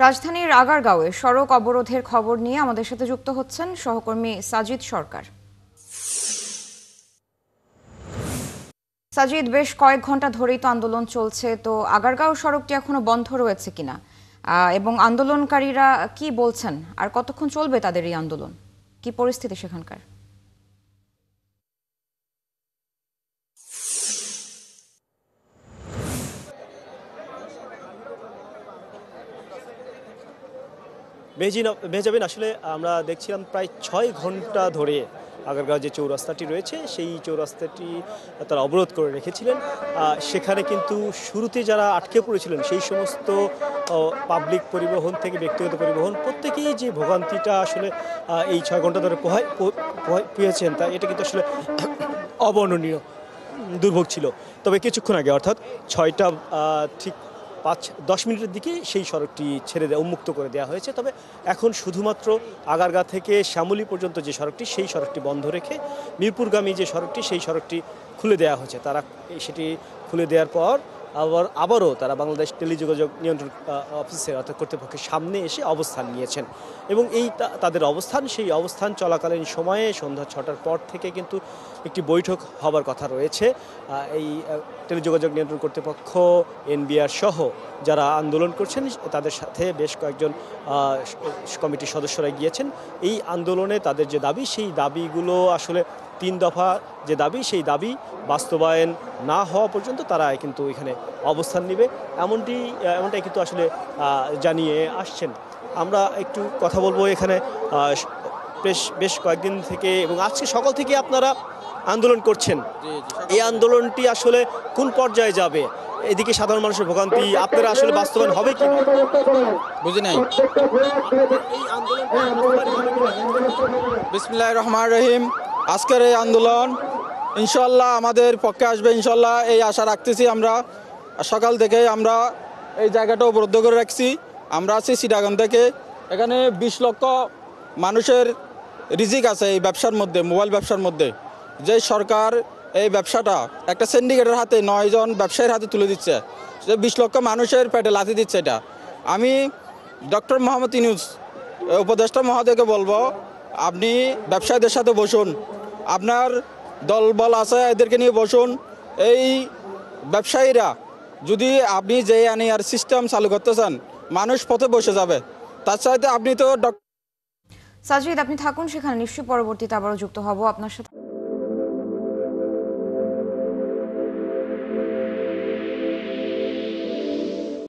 রাজধানীর আগারগাঁওয়ে সড়ক অবরোধের খবর নিয়ে আমাদের সাথে যুক্ত হচ্ছেন সহকর্মী সাজিদ সরকার। সাজিদ, বেশ কয়েক ঘন্টা ধরেই তো আন্দোলন চলছে, তো আগারগাঁও সড়কটি এখনো বন্ধ রয়েছে কিনা এবং আন্দোলনকারীরা কি বলছেন, আর কতক্ষণ চলবে তাদের এই আন্দোলন, কি পরিস্থিতি সেখানকার? মেহজাবিন, আসলে আমরা দেখছিলাম প্রায় ৬ ঘন্টা ধরে আগারগাঁও যে চৌরাস্তাটি রয়েছে সেই চৌরাস্তাটি তারা অবরোধ করে রেখেছিলেন। সেখানে কিন্তু শুরুতে যারা আটকে পড়েছিলেন সেই সমস্ত পাবলিক পরিবহন থেকে ব্যক্তিগত পরিবহন প্রত্যেকেই যে ভোগান্তিটা আসলে এই ৬ ঘন্টা ধরে পেয়েছেন তা এটা কিন্তু আসলে অবর্ণনীয় দুর্ভোগ ছিল। তবে কিছুক্ষণ আগে অর্থাৎ ৬টা ঠিক ৫-১০ মিনিটের দিকে সেই সড়কটি উন্মুক্ত করে দেওয়া হয়েছে। তবে এখন শুধুমাত্র আগারগাঁ থেকে শ্যামলী পর্যন্ত যে সড়কটি সেই সড়কটি বন্ধ রেখে মিরপুরগামী যে সড়কটি সেই সড়কটি খুলে দেওয়া হয়েছে। তারা সেটি খুলে দেওয়ার পর আবারও তারা বাংলাদেশ টেলিযোগাযোগ নিয়ন্ত্রণ অফিসের অর্থাৎ কর্তৃপক্ষের সামনে এসে অবস্থান নিয়েছেন এবং তাদের সেই অবস্থান চলাকালীন সময়ে সন্ধ্যা ৬টার পর থেকে কিন্তু একটি বৈঠক হবার কথা রয়েছে। এই টেলিযোগাযোগ নিয়ন্ত্রণ কর্তৃপক্ষ, এনবিআর সহ যারা আন্দোলন করছেন তাদের সাথে বেশ কয়েকজন কমিটির সদস্যরা গিয়েছেন। এই আন্দোলনে তাদের যে দাবি সেই দাবিগুলো আসলে ৩ দফা যে দাবি সেই দাবি বাস্তবায়ন না হওয়া পর্যন্ত তারা কিন্তু এখানে অবস্থান নেবে এমনটাই কিন্তু আসলে জানিয়ে আসছেন। আমরা একটু কথা বলবো এখানে বেশ কয়েকদিন থেকে এবং আজকে সকাল থেকে আপনারা আন্দোলন করছেন। এই আন্দোলনটি আসলে কোন পর্যায়ে যাবে, এদিকে সাধারণ মানুষের ভোগান্তি আপনারা আসলে বাস্তবায়ন হবে কি বুঝি নাই। বিসমিল্লাহির রহমানির রহিম। আজকের এই আন্দোলন ইনশাল্লাহ আমাদের পক্ষে আসবে, ইনশাল্লাহ এই আশা রাখতেছি। আমরা সকাল থেকে আমরা এই জায়গাটা অবরুদ্ধ করে রাখছি। আমরা আছি চিটাগাং থেকে। এখানে ২০ লক্ষ মানুষের রিজিক আছে এই ব্যবসার মধ্যে, মোবাইল ব্যবসার মধ্যে। যে সরকার এই ব্যবসাটা একটা সিন্ডিকেটের হাতে ৯ জন ব্যবসায়ীর হাতে তুলে দিচ্ছে, যে ২০ লক্ষ মানুষের পেটে লাথি দিচ্ছে। এটা আমি ডক্টর মোহাম্মদ ইউনূস উপদেষ্টা মহোদয়কে বলবো, আপনি ব্যবসায়ীদের সাথে বসুন, আপনার দলবল আছে এদেরকে নিয়ে বসুন। এই ব্যবসায়ীরা যদি আপনি যে আর সিস্টেম চালু করতে চান, মানুষ পথে বসে যাবে। তার চাইতে আপনি তো সাজিদ, আপনি থাকুন সেখানে, নিশ্চয়ই পরবর্তীতে আবারও যুক্ত হব আপনার সাথে।